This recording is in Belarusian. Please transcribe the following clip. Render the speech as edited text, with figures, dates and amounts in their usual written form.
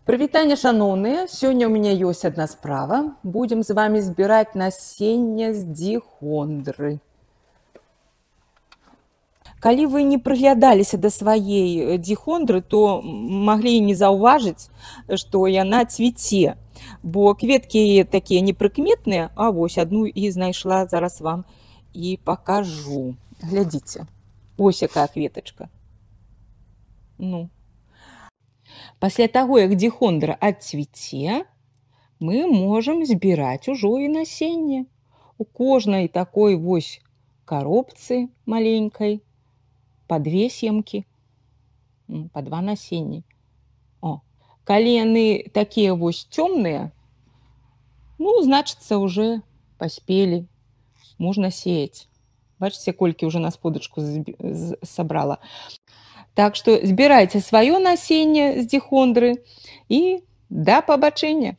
Прывітанне, шаноўныя! Сёння ў мяне ёсць адна справа. Будзем з вамі збіраць насенне з дихондры. Калі вы не прыглядаліся да сваей дихондры, то маглі і не заўважыць, што яна цвіце. Бо кветкі яе такія непрыкметныя, а вось адну і знайшла, зараз вам і пакажу. Глядзіце, ось якая кветачка. Пасля таго, як дихондра адцвіце, мы можам збіраць ужо і насенне. У кожнай такой вось коробцы маленькай па 2 семкі, па 2 насенні. Калі яны такія вось цёмныя, значыцца, уже паспелі, можна сеяць. Бачыце, колькі ўжо на сподачку сабрала. Так што збірайце сваё насенне з дихондры і да пабачэння!